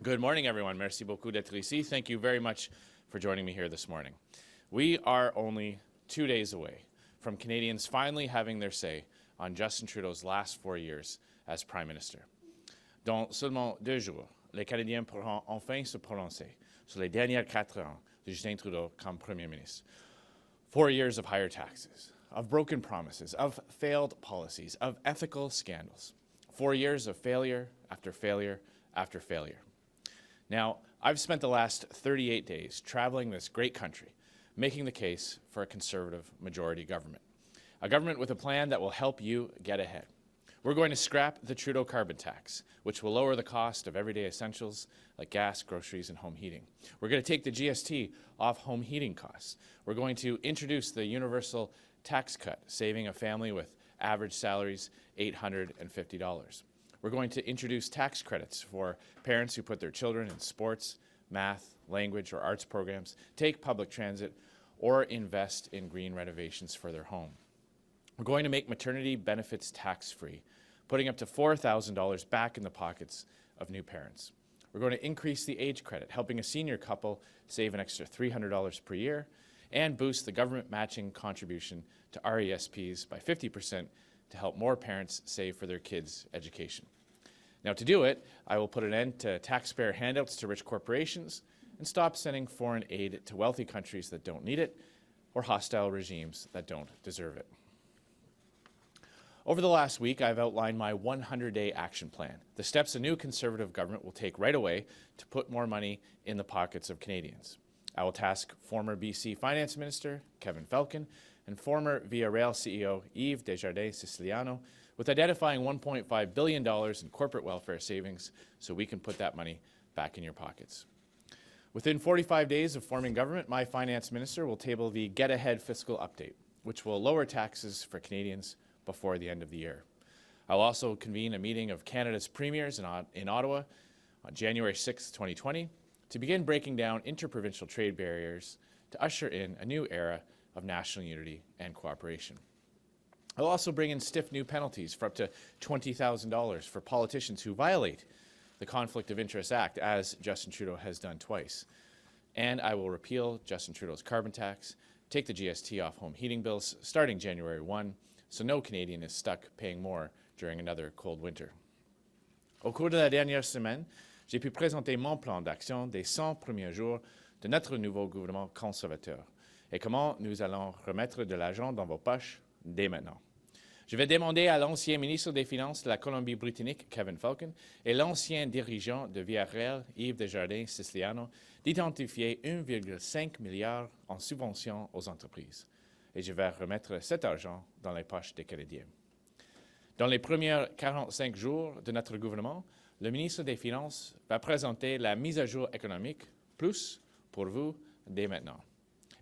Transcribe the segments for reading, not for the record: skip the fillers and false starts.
Good morning, everyone. Merci beaucoup d'être ici. Thank you very much for joining me here this morning. We are only 2 days away from Canadians finally having their say on Justin Trudeau's last 4 years as Prime Minister. Dans seulement 2 jours, les Canadiens pourront enfin se prononcer sur les dernières 4 ans de Justin Trudeau comme Premier ministre. 4 years of higher taxes, of broken promises, of failed policies, of ethical scandals. 4 years of failure after failure after failure. Now, I've spent the last 38 days traveling this great country, making the case for a Conservative majority government, a government with a plan that will help you get ahead. We're going to scrap the Trudeau carbon tax, which will lower the cost of everyday essentials like gas, groceries, and home heating. We're going to take the GST off home heating costs. We're going to introduce the universal tax cut, saving a family with average salaries $850. We're going to introduce tax credits for parents who put their children in sports, math, language, or arts programs, take public transit, or invest in green renovations for their home. We're going to make maternity benefits tax-free, putting up to $4,000 back in the pockets of new parents. We're going to increase the age credit, helping a senior couple save an extra $300 per year, and boost the government matching contribution to RESPs by 50% to help more parents save for their kids' education. Now, to do it, I will put an end to taxpayer handouts to rich corporations and stop sending foreign aid to wealthy countries that don't need it or hostile regimes that don't deserve it. Over the last week, I've outlined my 100-day action plan, the steps a new Conservative government will take right away to put more money in the pockets of Canadians. I will task former BC Finance Minister Kevin Falcon and former Via Rail CEO Yves Desjardins-Siciliano with identifying $1.5 billion in corporate welfare savings so we can put that money back in your pockets. Within 45 days of forming government, my finance minister will table the Get Ahead fiscal update, which will lower taxes for Canadians before the end of the year. I'll also convene a meeting of Canada's premiers in Ottawa on January 6, 2020, to begin breaking down interprovincial trade barriers to usher in a new era of national unity and cooperation. I'll also bring in stiff new penalties for up to $20,000 for politicians who violate the Conflict of Interest Act, as Justin Trudeau has done twice. And I will repeal Justin Trudeau's carbon tax, take the GST off home heating bills starting January 1, so no Canadian is stuck paying more during another cold winter. Au cours de la dernière semaine, j'ai pu présenter mon plan d'action des 100 premiers jours de notre nouveau gouvernement conservateur et comment nous allons remettre de l'argent dans vos poches dès maintenant. Je vais demander à l'ancien ministre des Finances de la Colombie-Britannique, Kevin Falcon, et l'ancien dirigeant de Via Rail, Yves Desjardins-Siciliano, d'identifier 1,5 milliard en subventions aux entreprises. Et je vais remettre cet argent dans les poches des Canadiens. Dans les premiers 45 jours de notre gouvernement, le ministre des Finances va présenter la mise à jour économique, plus pour vous, dès maintenant.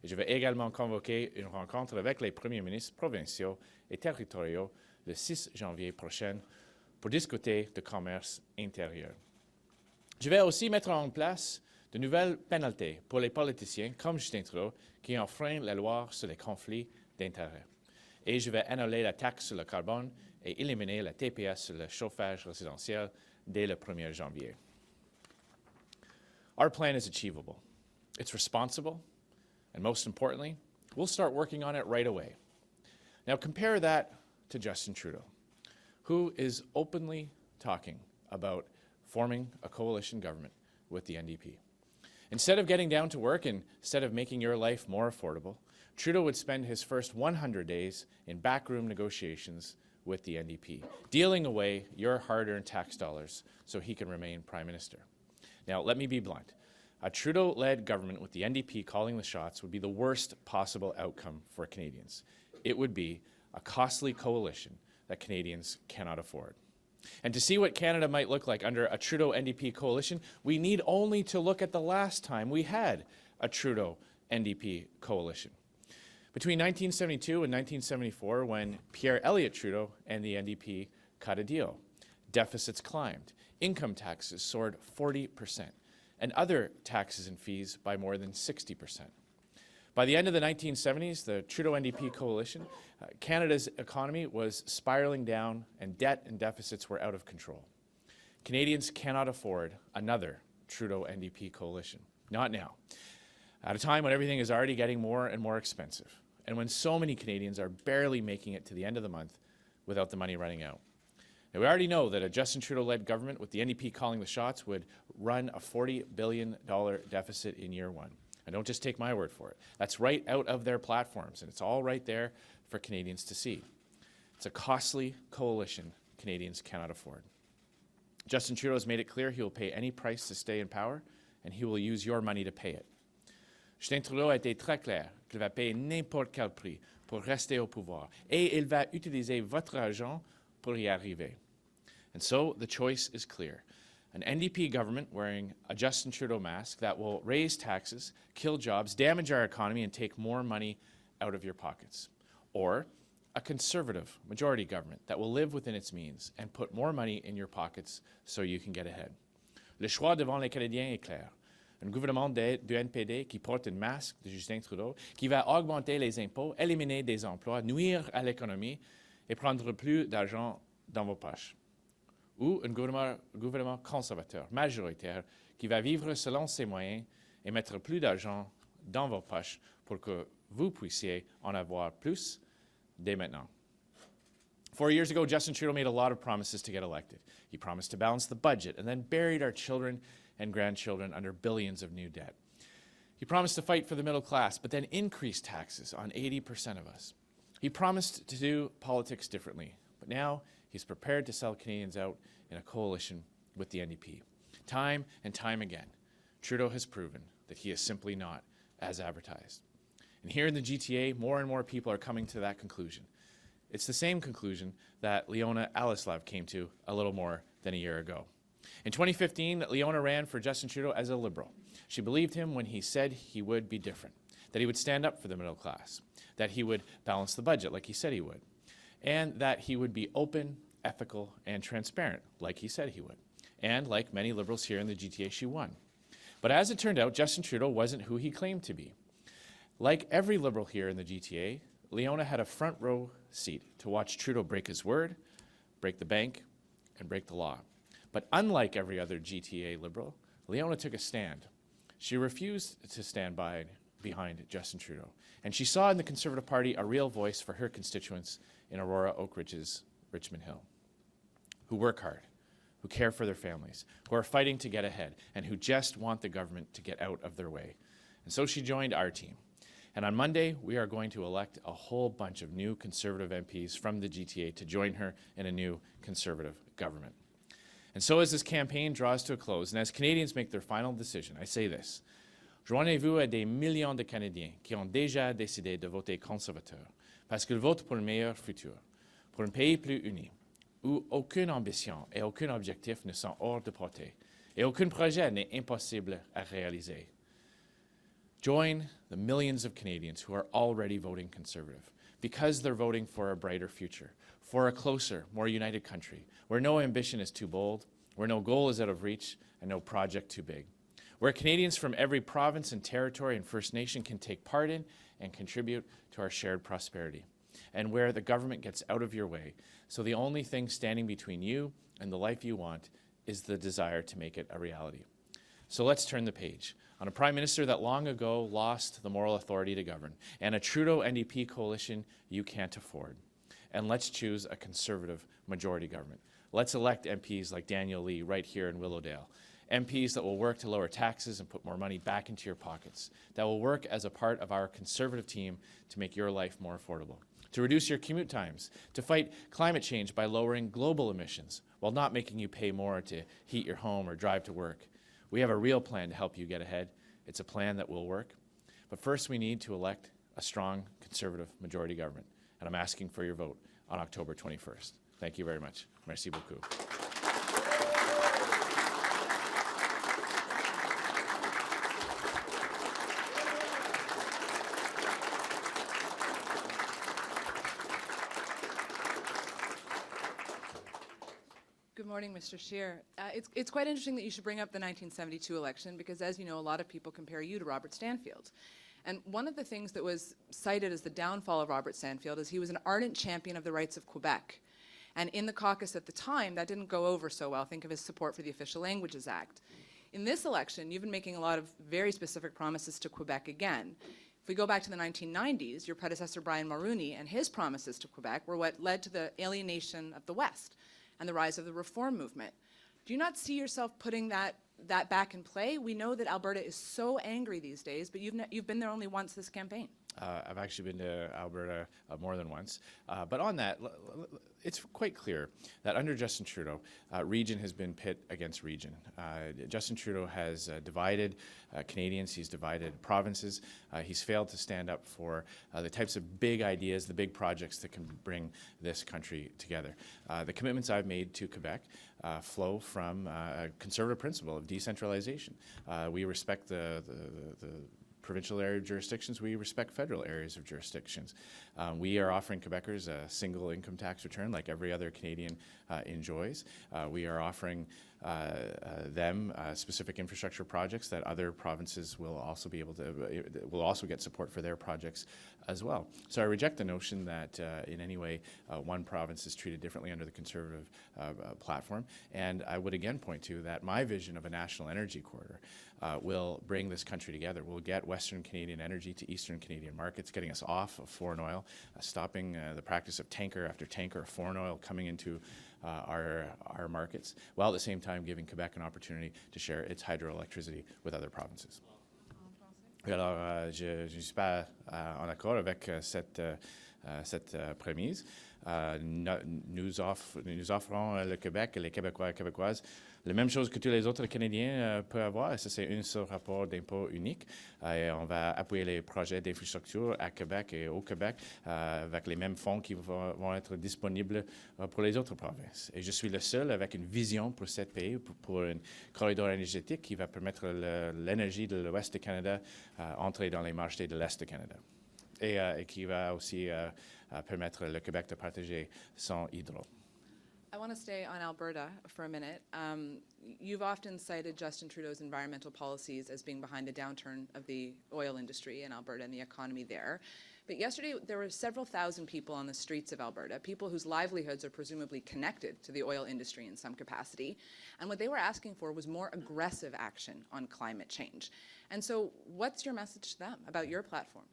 Et je vais également convoquer une rencontre avec les premiers ministres provinciaux et territoriaux le 6 janvier prochain pour discuter de commerce intérieur. Je vais aussi mettre en place de nouvelles pénalités pour les politiciens comme Justin Trudeau qui enfreignent la loi sur les conflits d'intérêts. Et je vais annuler la taxe sur le carbone et éliminer la TPS sur le chauffage résidentiel dès le 1er janvier. Our plan is achievable. It's responsible. And most importantly, we'll start working on it right away. Now compare that to Justin Trudeau, who is openly talking about forming a coalition government with the NDP. Instead of getting down to work and instead of making your life more affordable, Trudeau would spend his first 100 days in backroom negotiations with the NDP, dealing away your hard-earned tax dollars so he can remain Prime Minister. Now, let me be blunt. A Trudeau-led government with the NDP calling the shots would be the worst possible outcome for Canadians. It would be a costly coalition that Canadians cannot afford. And to see what Canada might look like under a Trudeau-NDP coalition, we need only to look at the last time we had a Trudeau-NDP coalition. Between 1972 and 1974, when Pierre Elliott Trudeau and the NDP cut a deal, deficits climbed, income taxes soared 40%. And other taxes and fees by more than 60%. By the end of the 1970s, the Trudeau-NDP coalition, Canada's economy was spiraling down and debt and deficits were out of control. Canadians cannot afford another Trudeau NDP coalition. Not now. At a time when everything is already getting more and more expensive, and when so many Canadians are barely making it to the end of the month without the money running out. Now, we already know that a Justin Trudeau-led government with the NDP calling the shots would run a $40 billion deficit in year one. And don't just take my word for it. That's right out of their platforms, and it's all right there for Canadians to see. It's a costly coalition Canadians cannot afford. Justin Trudeau has made it clear he will pay any price to stay in power, and he will use your money to pay it. Justin Trudeau a été très clair qu'il va payer n'importe quel prix pour rester au pouvoir, et il va utiliser votre argent pour y arriver. And so the choice is clear. An NDP government wearing a Justin Trudeau mask that will raise taxes, kill jobs, damage our economy, and take more money out of your pockets. Or a Conservative majority government that will live within its means and put more money in your pockets so you can get ahead. Le choix devant les Canadiens est clair. Un gouvernement du NPD qui porte un masque de Justin Trudeau, qui va augmenter les impôts, éliminer des emplois, nuire à l'économie et prendre plus d'argent dans vos poches. Ou un gouvernement conservateur, majoritaire, qui va vivre selon ses moyens et mettre plus d'argent dans vos poches pour que vous puissiez en avoir plus dès maintenant. 4 years ago, Justin Trudeau made a lot of promises to get elected. He promised to balance the budget and then buried our children and grandchildren under billions of new debt. He promised to fight for the middle class, but then increased taxes on 80% of us. He promised to do politics differently, but now he's prepared to sell Canadians out in a coalition with the NDP. Time and time again, Trudeau has proven that he is simply not as advertised. And here in the GTA, more and more people are coming to that conclusion. It's the same conclusion that Leona Alislav came to a little more than a year ago. In 2015, Leona ran for Justin Trudeau as a Liberal. She believed him when he said he would be different, that he would stand up for the middle class, that he would balance the budget like he said he would, and that he would be open, ethical, and transparent like he said he would. And like many Liberals here in the GTA, she won. But as it turned out, Justin Trudeau wasn't who he claimed to be. Like every Liberal here in the GTA, Leona had a front row seat to watch Trudeau break his word, break the bank, and break the law. But unlike every other GTA Liberal, Leona took a stand. She refused to stand behind Justin Trudeau. And she saw in the Conservative Party a real voice for her constituents in Aurora Oak Ridge's Richmond Hill, who work hard, who care for their families, who are fighting to get ahead, and who just want the government to get out of their way. And so she joined our team. And on Monday, we are going to elect a whole bunch of new Conservative MPs from the GTA to join her in a new Conservative government. And so as this campaign draws to a close, and as Canadians make their final decision, I say this. Joignez-vous à des millions de Canadiens qui ont déjà décidé de voter conservateur, parce qu'ils votent pour le meilleur futur, pour un pays plus uni, où aucune ambition et aucun objectif ne sont hors de portée, et aucun projet n'est impossible à réaliser. Join the millions of Canadians who are already voting Conservative, because they're voting for a brighter future, for a closer, more united country, where no ambition is too bold, where no goal is out of reach, and no project too big, where Canadians from every province and territory and First Nation can take part in and contribute to our shared prosperity, and where the government gets out of your way, so the only thing standing between you and the life you want is the desire to make it a reality. So let's turn the page on a Prime Minister that long ago lost the moral authority to govern, and a Trudeau NDP coalition you can't afford. And let's choose a Conservative majority government. Let's elect MPs like Daniel Lee right here in Willowdale, MPs that will work to lower taxes and put more money back into your pockets, that will work as a part of our Conservative team to make your life more affordable, to reduce your commute times, to fight climate change by lowering global emissions while not making you pay more to heat your home or drive to work. We have a real plan to help you get ahead. It's a plan that will work. But first, we need to elect a strong Conservative majority government. And I'm asking for your vote on October 21st. Thank you very much. Merci beaucoup. Good morning, Mr. Scheer. It's quite interesting that you should bring up the 1972 election because, as you know, a lot of people compare you to Robert Stanfield. And one of the things that was cited as the downfall of Robert Stanfield is he was an ardent champion of the rights of Quebec. And in the caucus at the time, that didn't go over so well. Think of his support for the Official Languages Act. In this election, you've been making a lot of very specific promises to Quebec again. If we go back to the 1990s, your predecessor Brian Mulroney and his promises to Quebec were what led to the alienation of the West and the rise of the reform movement. Do you not see yourself putting that back in play? We know that Alberta is so angry these days, but you've been there only once this campaign. I've actually been to Alberta more than once. But on that, it's quite clear that under Justin Trudeau, region has been pit against region. Justin Trudeau has divided Canadians. He's divided provinces. He's failed to stand up for the types of big ideas, the big projects that can bring this country together. The commitments I've made to Quebec flow from a conservative principle of decentralization. We respect the provincial area jurisdictions, we respect federal areas of jurisdictions. We are offering Quebecers a single income tax return like every other Canadian enjoys. We are offering them specific infrastructure projects that other provinces will also be able to, will also get support for their projects as well. So I reject the notion that in any way one province is treated differently under the Conservative platform. And I would again point to that my vision of a national energy corridor will bring this country together. We'll get Western Canadian energy to Eastern Canadian markets, getting us off of foreign oil, stopping the practice of tanker after tanker of foreign oil coming into our markets, while at the same time giving Quebec an opportunity to share its hydroelectricity with other provinces. Alors, je ne suis pas en accord avec cette prémisse. Nous offrons le Québec et les Québécois et Québécoises la même chose que tous les autres Canadiens peuvent avoir, et ça c'est un seul rapport d'impôt unique. Et on va appuyer les projets d'infrastructure à Québec et au Québec avec les mêmes fonds qui vont être disponibles pour les autres provinces. Et je suis le seul avec une vision pour ce pays, pour un corridor énergétique qui va permettre l'énergie de l'Ouest du Canada entrer dans les marchés de l'Est du Canada. Et qui va aussi permettre le Québec de partager son hydro. I want to stay on Alberta for a minute. You've often cited Justin Trudeau's environmental policies as being behind the downturn of the oil industry in Alberta and the economy there. But yesterday, there were several thousand people on the streets of Alberta, people whose livelihoods are presumably connected to the oil industry in some capacity. And what they were asking for was more aggressive action on climate change. And so what's your message to them about your platform?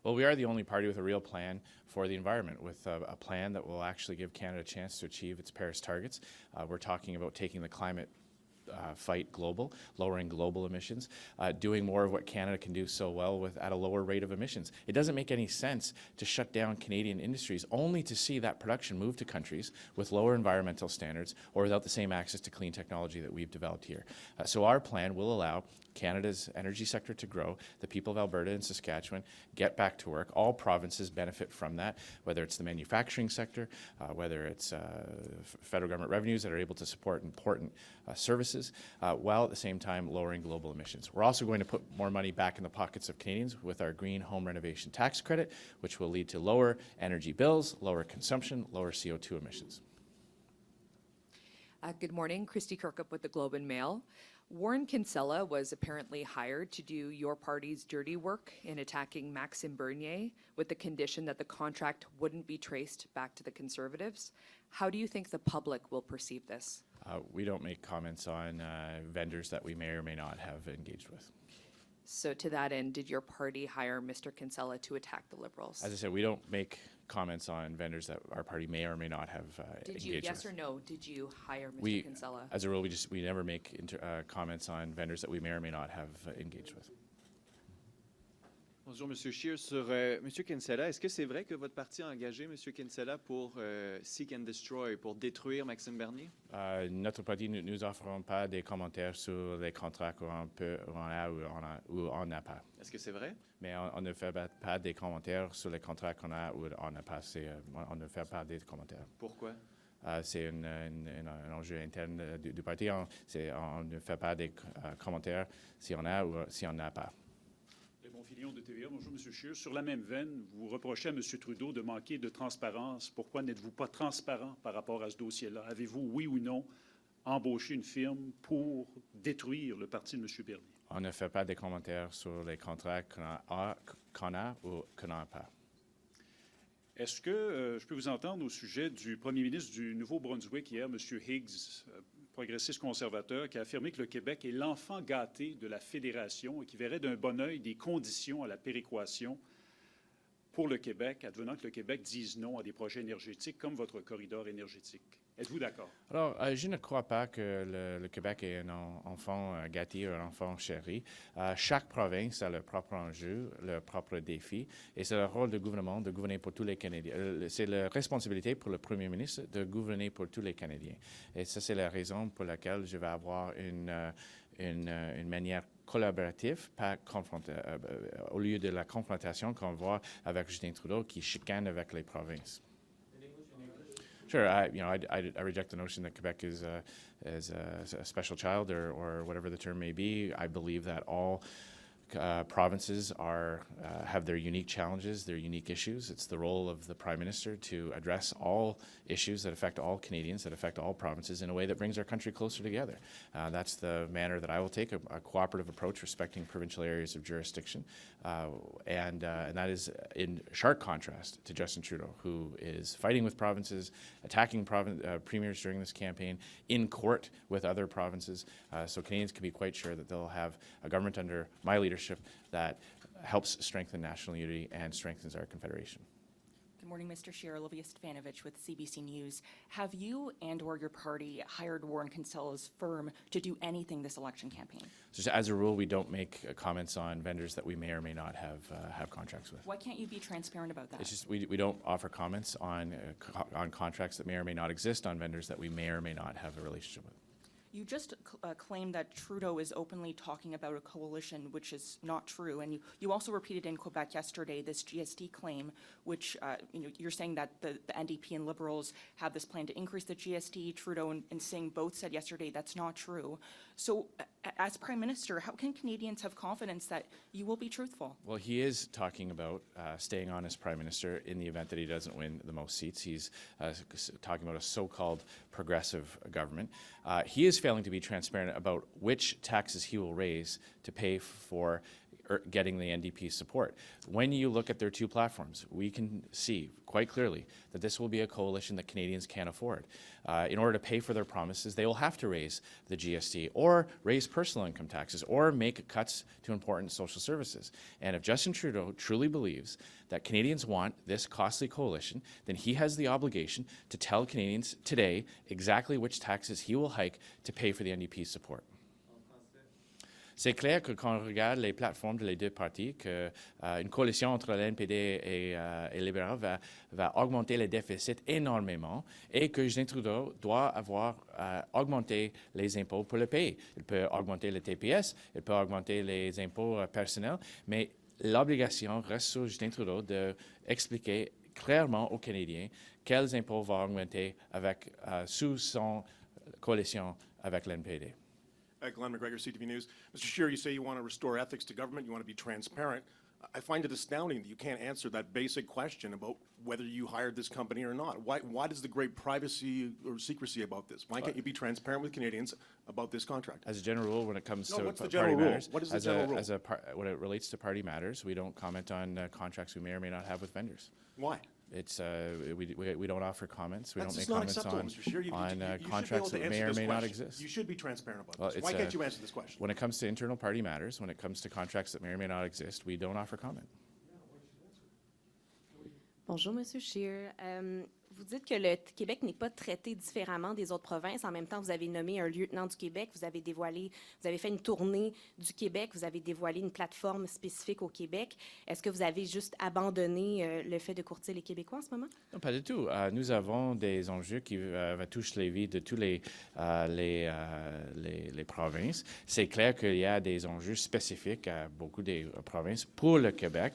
Well, we are the only party with a real plan for the environment, with a plan that will actually give Canada a chance to achieve its Paris targets. We're talking about taking the climate fight global, lowering global emissions, doing more of what Canada can do so well at a lower rate of emissions. It doesn't make any sense to shut down Canadian industries only to see that production move to countries with lower environmental standards or without the same access to clean technology that we've developed here. So our plan will allow Canada's energy sector to grow, the people of Alberta and Saskatchewan get back to work. All provinces benefit from that, whether it's the manufacturing sector, whether it's federal government revenues that are able to support important services, while at the same time lowering global emissions. We're also going to put more money back in the pockets of Canadians with our Green Home Renovation Tax Credit, which will lead to lower energy bills, lower consumption, lower CO2 emissions. Good morning, Christy Kirkup with the Globe and Mail. Warren Kinsella was apparently hired to do your party's dirty work in attacking Maxime Bernier with the condition that the contract wouldn't be traced back to the Conservatives. How do you think the public will perceive this? We don't make comments on vendors that we may or may not have engaged with. So to that end, did your party hire Mr. Kinsella to attack the Liberals? As I said, we don't make comments on vendors that our party may or may not have engaged with. Yes or no, did you hire Mr. Kinsella? As a rule, we never make comments on vendors that we may or may not have engaged with. Bonjour, Monsieur Scheer. Sur Monsieur Kinsella, est-ce que c'est vrai que votre parti a engagé Monsieur Kinsella pour Seek and Destroy, pour détruire Maxime Bernier? Notre parti, nous n'offrons pas des commentaires sur les contrats qu'on peut, on a ou on n'a pas. Est-ce que c'est vrai? Mais on ne fait pas des commentaires sur les contrats qu'on a ou on n'a pas. On ne fait pas des commentaires. Pourquoi? C'est un enjeu interne du parti. On ne fait pas des commentaires si on a ou si on n'a pas. Filion de TVA. Bonjour, M. Scheer. Sur la même veine, vous reprochez à M. Trudeau de manquer de transparence. Pourquoi n'êtes-vous pas transparent par rapport à ce dossier-là? Avez-vous, oui ou non, embauché une firme pour détruire le parti de M. Bernier? On ne fait pas des commentaires sur les contrats qu'on a ou qu'on n'a pas. Est-ce que je peux vous entendre au sujet du premier ministre du Nouveau-Brunswick hier, M. Higgs, progressiste conservateur, qui a affirmé que le Québec est l'enfant gâté de la fédération et qui verrait d'un bon œil des conditions à la péréquation pour le Québec, advenant que le Québec dise non à des projets énergétiques comme votre corridor énergétique. Êtes-vous d'accord? Alors, je ne crois pas que le Québec est un enfant gâté ou un enfant chéri. Chaque province a leur propre enjeu, leur propre défi, et c'est le rôle du gouvernement de gouverner pour tous les Canadiens. C'est la responsabilité pour le premier ministre de gouverner pour tous les Canadiens. Et ça, c'est la raison pour laquelle je vais avoir une manière collaborative, pas au lieu de la confrontation qu'on voit avec Justin Trudeau qui chicane avec les provinces. Sure, I reject the notion that Quebec is a special child or whatever the term may be. I believe that all provinces have their unique challenges, their unique issues. It's the role of the Prime Minister to address all issues that affect all Canadians, that affect all provinces in a way that brings our country closer together. That's the manner that I will take, a cooperative approach respecting provincial areas of jurisdiction. And that is in sharp contrast to Justin Trudeau, who is fighting with provinces, attacking premiers during this campaign, in court with other provinces. So Canadians can be quite sure that they'll have a government under my leadership that helps strengthen national unity and strengthens our confederation. Good morning, Mr. Scheer. Olivia Stefanovich with CBC News. Have you and or your party hired Warren Kinsella's firm to do anything this election campaign? So as a rule, we don't make comments on vendors that we may or may not have contracts with. Why can't you be transparent about that? It's just we don't offer comments on contracts that may or may not exist, on vendors that we may or may not have a relationship with. You just claimed that Trudeau is openly talking about a coalition, which is not true. And you also repeated in Quebec yesterday this GST claim, which you're saying that the NDP and Liberals have this plan to increase the GST. Trudeau and Singh both said yesterday that's not true. So as Prime Minister, how can Canadians have confidence that you will be truthful? Well, he is talking about staying on as Prime Minister in the event that he doesn't win the most seats. He's talking about a so-called progressive government. He is failing to be transparent about which taxes he will raise to pay for getting the NDP support. When you look at their two platforms, we can see quite clearly that this will be a coalition that Canadians can't afford. In order to pay for their promises, they will have to raise the GST or raise personal income taxes or make cuts to important social services. And if Justin Trudeau truly believes that Canadians want this costly coalition, then he has the obligation to tell Canadians today exactly which taxes he will hike to pay for the NDP's support. C'est clair que quand on regarde les plateformes de les deux partis, qu'une coalition entre l'NPD et libéral va augmenter les déficits énormément et que Justin Trudeau doit avoir augmenté les impôts pour le pays. Il peut augmenter le TPS, il peut augmenter les impôts personnels, mais l'obligation reste sur Justin Trudeau d'expliquer clairement aux Canadiens quels impôts vont augmenter sous son coalition avec l'NPD. Glenn McGregor, CTV News. Mr. Scheer, you say you want to restore ethics to government, you want to be transparent. I find it astounding that you can't answer that basic question about whether you hired this company or not. Why does the great privacy or secrecy about this? Why can't you be transparent with Canadians about this contract? As a general rule, when it comes to what's the party general rule? matters, What is the general rule? when it relates to party matters, we don't comment on contracts we may or may not have with vendors. Why? It's we don't offer comments. We That's don't make just not comments acceptable, on Mr. Scheer. You should be contracts able to that may answer or this may not question. exist. You should be transparent about Well, this. it's, Why can't you answer this question? When it comes to internal party matters, when it comes to contracts that may or may not exist, we don't offer comment. Bonjour, Monsieur Scheer. Vous dites que le Québec n'est pas traité différemment des autres provinces. En même temps, vous avez nommé un lieutenant du Québec, vous avez fait une tournée du Québec, vous avez dévoilé une plateforme spécifique au Québec. Est-ce que vous avez juste abandonné le fait de courtiser les Québécois en ce moment? Non, pas du tout. Nous avons des enjeux qui touchent les vies de tous les provinces. C'est clair qu'il y a des enjeux spécifiques à beaucoup des provinces. Pour le Québec,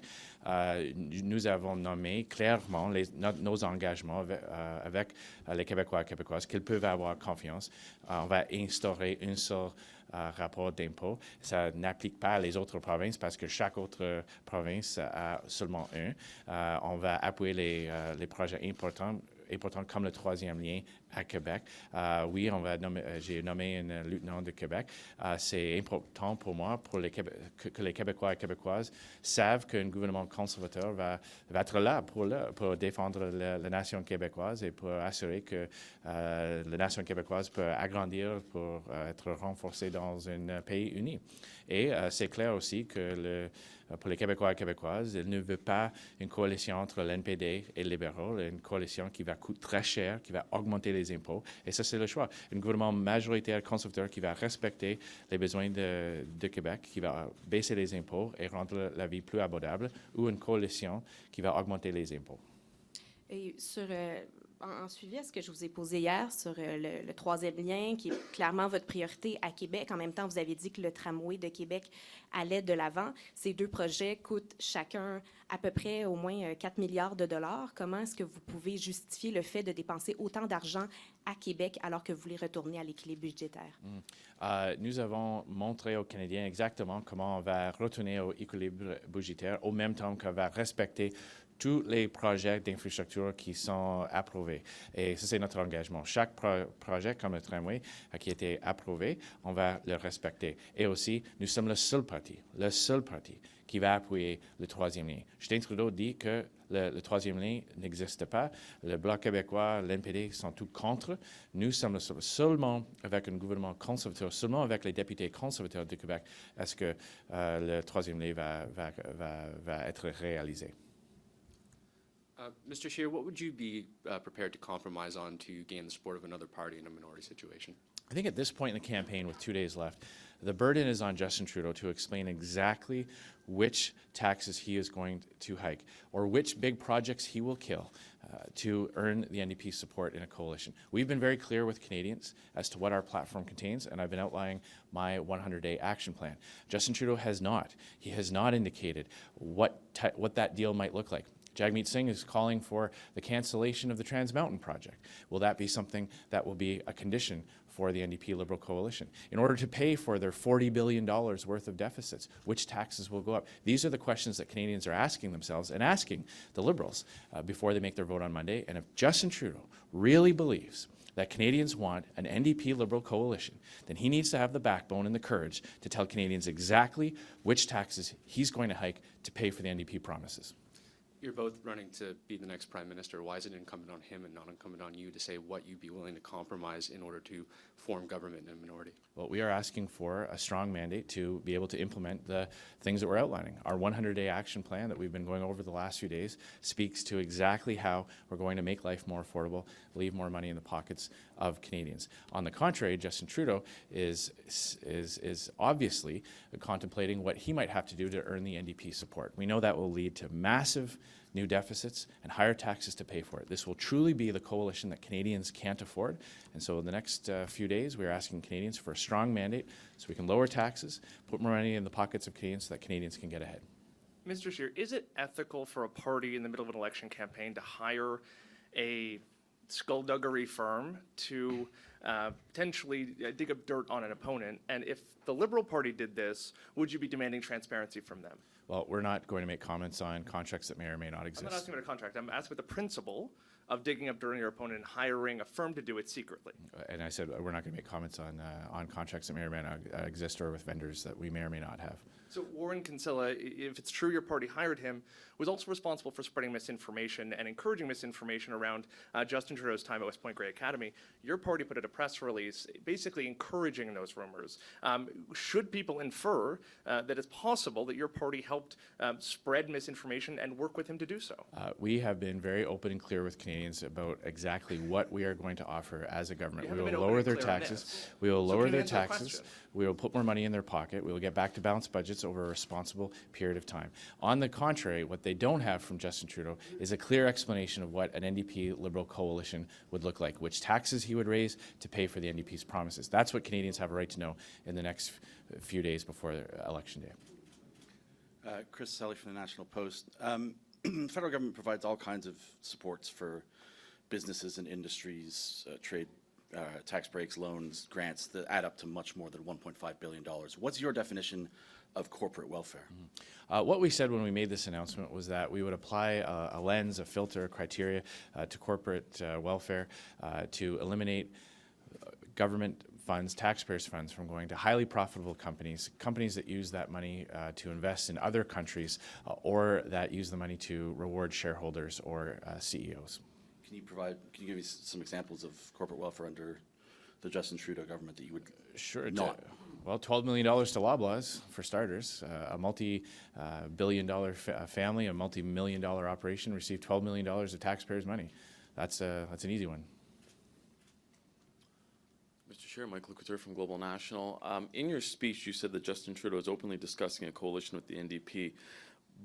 nous avons nommé clairement nos engagements avec les Québécois et Québécoises qu'ils peuvent avoir confiance. On va instaurer un seul rapport d'impôt. Ça n'applique pas à les autres provinces parce que chaque autre province a seulement un. On va appuyer les projets importants important comme le troisième lien à Québec. Oui, j'ai nommé un lieutenant de Québec. C'est important pour moi que les Québécois et Québécoises savent qu'un gouvernement conservateur va être là pour défendre la nation québécoise et pour assurer que la nation québécoise peut agrandir pour être renforcée dans un pays uni. Et c'est clair aussi que pour les Québécois et Québécoises, il ne veut pas une coalition entre l'NPD et les libéraux, une coalition qui va coûter très cher, qui va augmenter les impôts. Et ça, c'est le choix. Un gouvernement majoritaire conservateur qui va respecter les besoins de Québec, qui va baisser les impôts et rendre la vie plus abordable, ou une coalition qui va augmenter les impôts. Et en suivi à ce que je vous ai posé hier sur le troisième lien, qui est clairement votre priorité à Québec, en même temps, vous avez dit que le tramway de Québec allait de l'avant. Ces deux projets coûtent chacun à peu près au moins 4 milliards de dollars. Comment est-ce que vous pouvez justifier le fait de dépenser autant d'argent à Québec alors que vous voulez retourner à l'équilibre budgétaire? Nous avons montré aux Canadiens exactement comment on va retourner au équilibre budgétaire, au même temps qu'on va respecter tous les projets d'infrastructure qui sont approuvés. Et ça, c'est notre engagement. Chaque projet, comme le tramway, qui a été approuvé, on va le respecter. Et aussi, nous sommes le seul parti qui va appuyer le troisième lien. Justin Trudeau dit que le troisième lien n'existe pas. Le Bloc québécois, l'NPD sont tous contre. Nous sommes seulement avec un gouvernement conservateur, seulement avec les députés conservateurs du Québec, est-ce que le troisième lien va être réalisé. Mr. Scheer, what would you be prepared to compromise on to gain the support of another party in a minority situation? I think at this point in the campaign, with 2 days left, the burden is on Justin Trudeau to explain exactly which taxes he is going to hike or which big projects he will kill to earn the NDP support in a coalition. We've been very clear with Canadians as to what our platform contains, and I've been outlining my 100-day action plan. Justin Trudeau has not. He has not indicated what that deal might look like. Jagmeet Singh is calling for the cancellation of the Trans Mountain project. Will that be something that will be a condition for the NDP Liberal coalition? In order to pay for their $40 billion worth of deficits, which taxes will go up? These are the questions that Canadians are asking themselves and asking the Liberals before they make their vote on Monday. And if Justin Trudeau really believes that Canadians want an NDP Liberal coalition, then he needs to have the backbone and the courage to tell Canadians exactly which taxes he's going to hike to pay for the NDP promises. You're both running to be the next prime minister. Why is it incumbent on him and not incumbent on you to say what you'd be willing to compromise in order to form government in a minority? Well, we are asking for a strong mandate to be able to implement the things that we're outlining. Our 100-day action plan that we've been going over the last few days speaks to exactly how we're going to make life more affordable, leave more money in the pockets of Canadians. On the contrary, Justin Trudeau is obviously contemplating what he might have to do to earn the NDP support. We know that will lead to massive new deficits and higher taxes to pay for it. This will truly be the coalition that Canadians can't afford. And so in the next few days, we're asking Canadians for a strong mandate so we can lower taxes, put more money in the pockets of Canadians so that Canadians can get ahead. Mr. Scheer, is it ethical for a party in the middle of an election campaign to hire a skullduggery firm to potentially dig up dirt on an opponent? And if the Liberal Party did this, would you be demanding transparency from them? Well, we're not going to make comments on contracts that may or may not exist. I'm not asking about a contract. I'm asking about the principle of digging up dirt on your opponent and hiring a firm to do it secretly. And I said we're not going to make comments on contracts that may or may not exist or with vendors that we may or may not have. So Warren Kinsella, if it's true your party hired him, was also responsible for spreading misinformation and encouraging misinformation around Justin Trudeau's time at West Point Grey Academy. Your party put out a press release basically encouraging those rumors. Should people infer that it's possible that your party helped spread misinformation and work with him to do so? We have been very open and clear with Canadians about exactly what we are going to offer as a government. We will lower their taxes. We will lower their taxes. We will put more money in their pocket. We will get back to balanced budgets over a responsible period of time. On the contrary, what they don't have from Justin Trudeau is a clear explanation of what an NDP Liberal coalition would look like, which taxes he would raise to pay for the NDP's promises. That's what Canadians have a right to know in the next few days before Election Day. Chris Selly from the National Post. The federal government provides all kinds of supports for businesses and industries, trade tax breaks, loans, grants that add up to much more than $1.5 billion. What's your definition of corporate welfare? What we said when we made this announcement was that we would apply a lens, a filter, a criteria to corporate welfare to eliminate government funds, taxpayers' funds, from going to highly profitable companies, companies that use that money to invest in other countries or that use the money to reward shareholders or CEOs. Can you give me some examples of corporate welfare under the Justin Trudeau government that you would not? Well, $12 million to Loblaws, for starters. A multi-billion-dollar family, a multi-million-dollar operation received $12 million of taxpayers' money. That's an easy one. Mr. Scheer, Michael Couture from Global National. In your speech, you said that Justin Trudeau is openly discussing a coalition with the NDP.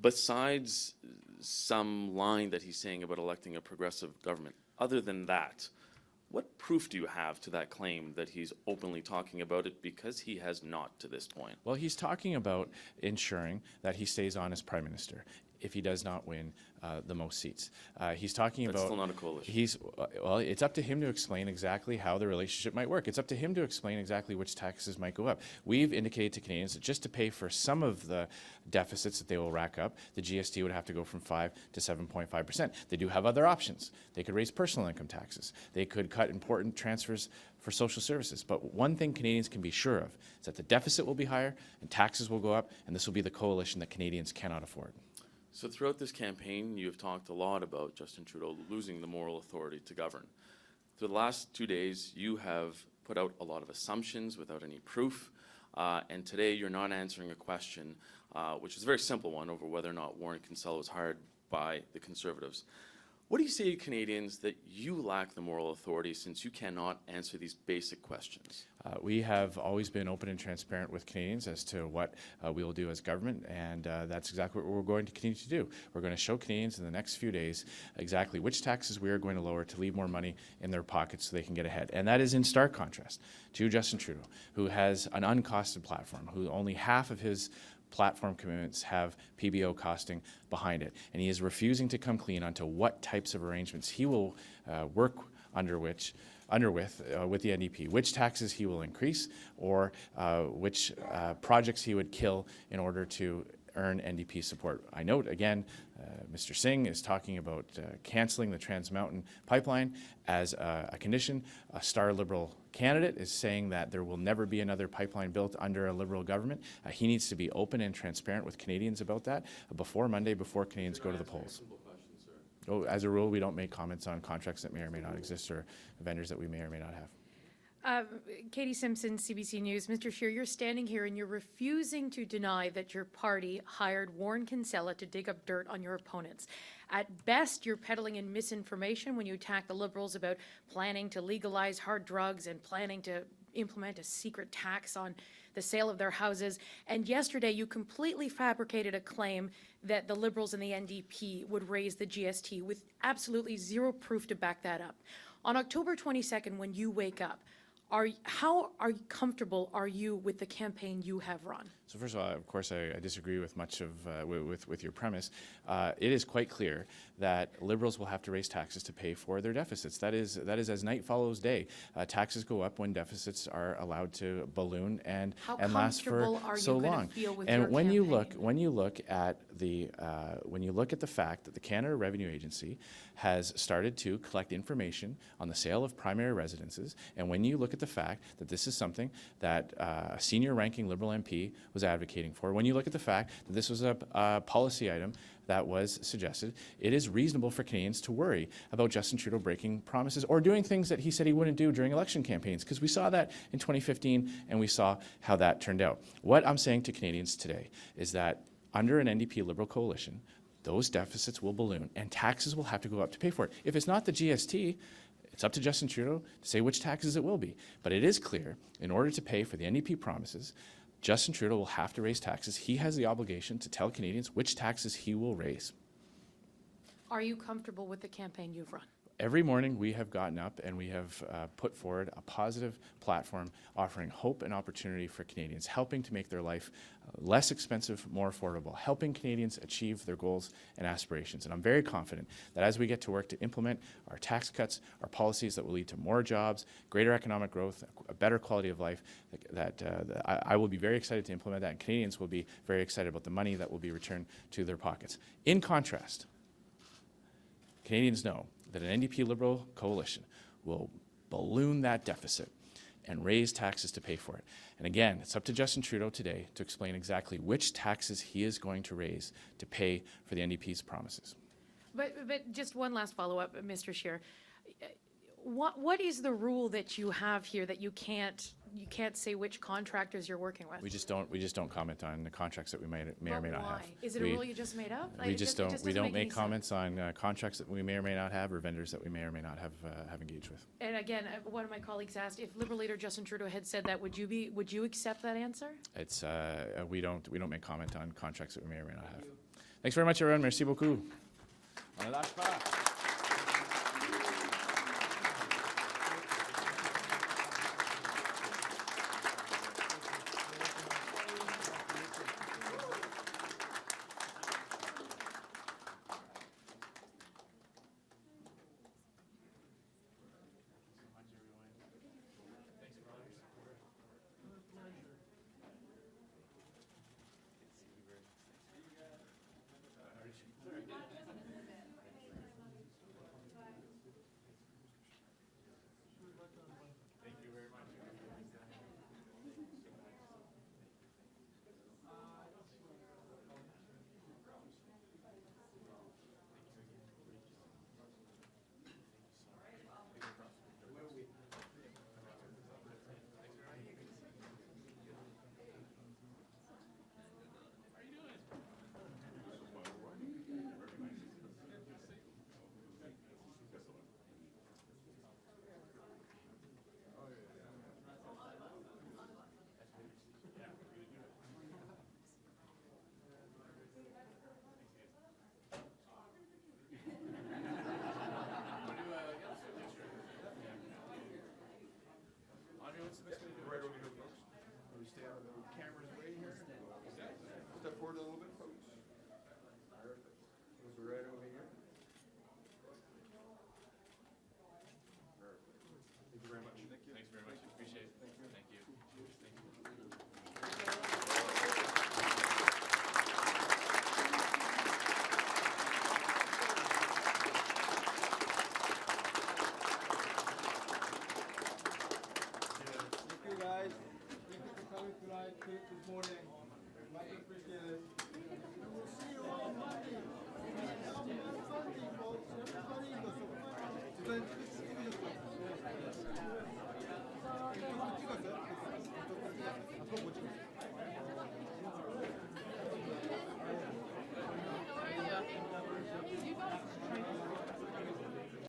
Besides some line that he's saying about electing a progressive government, other than that, what proof do you have to that claim that he's openly talking about it, because he has not to this point? Well, he's talking about ensuring that he stays on as Prime Minister if he does not win the most seats. He's talking That's about... still not a coalition. Well, it's up to him to explain exactly how the relationship might work. It's up to him to explain exactly which taxes might go up. We've indicated to Canadians that just to pay for some of the deficits that they will rack up, the GST would have to go from 5 to 7.5%. They do have other options. They could raise personal income taxes. They could cut important transfers for social services. But one thing Canadians can be sure of is that the deficit will be higher and taxes will go up, and this will be the coalition that Canadians cannot afford. So throughout this campaign, you have talked a lot about Justin Trudeau losing the moral authority to govern. Through the last 2 days, you have put out a lot of assumptions without any proof, and today you're not answering a question, which is a very simple one, over whether or not Warren Kinsella was hired by the Conservatives. What do you say to Canadians that you lack the moral authority since you cannot answer these basic questions? We have always been open and transparent with Canadians as to what we will do as government, and that's exactly what we're going to continue to do. We're going to show Canadians in the next few days exactly which taxes we are going to lower to leave more money in their pockets so they can get ahead. And that is in stark contrast to Justin Trudeau, who has an uncosted platform, who only half of his platform commitments have PBO costing behind it. And he is refusing to come clean onto what types of arrangements he will work with the NDP, which taxes he will increase, or which projects he would kill in order to earn NDP support. I note, again, Mr. Singh is talking about cancelling the Trans Mountain pipeline as a condition. A star Liberal candidate is saying that there will never be another pipeline built under a Liberal government. He needs to be open and transparent with Canadians about that before Monday, before Canadians go to the polls. Oh, as a rule, we don't make comments on contracts that may or may not exist or vendors that we may or may not have. Katie Simpson, CBC News. Mr. Scheer, you're standing here and you're refusing to deny that your party hired Warren Kinsella to dig up dirt on your opponents. At best, you're peddling in misinformation when you attack the Liberals about planning to legalize hard drugs and planning to implement a secret tax on the sale of their houses. And yesterday, you completely fabricated a claim that the Liberals and the NDP would raise the GST with absolutely zero proof to back that up. On October 22nd, when you wake up, how comfortable are you with the campaign you have run? So first of all, of course, I disagree with much of with your premise. It is quite clear that Liberals will have to raise taxes to pay for their deficits. That is as night follows day. Taxes go up when deficits are allowed to balloon and last for so long. And when you look at the fact that the Canada Revenue Agency has started to collect information on the sale of primary residences, and when you look at the fact that this is something that a senior-ranking Liberal MP was advocating for, when you look at the fact that this was a policy item that was suggested, it is reasonable for Canadians to worry about Justin Trudeau breaking promises or doing things that he said he wouldn't do during election campaigns, because we saw that in 2015 and we saw how that turned out. What I'm saying to Canadians today is that under an NDP Liberal coalition, those deficits will balloon and taxes will have to go up to pay for it. If it's not the GST, it's up to Justin Trudeau to say which taxes it will be. But it is clear, in order to pay for the NDP promises, Justin Trudeau will have to raise taxes. He has the obligation to tell Canadians which taxes he will raise. Are you comfortable with the campaign you've run? Every morning we have gotten up and we have put forward a positive platform offering hope and opportunity for Canadians, helping to make their life less expensive, more affordable, helping Canadians achieve their goals and aspirations. And I'm very confident that as we get to work to implement our tax cuts, our policies that will lead to more jobs, greater economic growth, a better quality of life, I will be very excited to implement that, and Canadians will be very excited about the money that will be returned to their pockets. In contrast, Canadians know that an NDP Liberal coalition will balloon that deficit and raise taxes to pay for it. And again, it's up to Justin Trudeau today to explain exactly which taxes he is going to raise to pay for the NDP's promises. But just one last follow-up, Mr. Scheer. What is the rule that you have here that you can't say which contractors you're working with? We just don't comment on the contracts that we may or may not have. Is it a rule you just made up? We just don't make comments on contracts that we may or may not have or vendors that we may or may not have engaged with. And again, one of my colleagues asked if Liberal leader Justin Trudeau had said that, would you accept that answer? It's we don't make comment on contracts that we may or may not have. Thanks very much, everyone. Merci beaucoup. On ne lâche pas.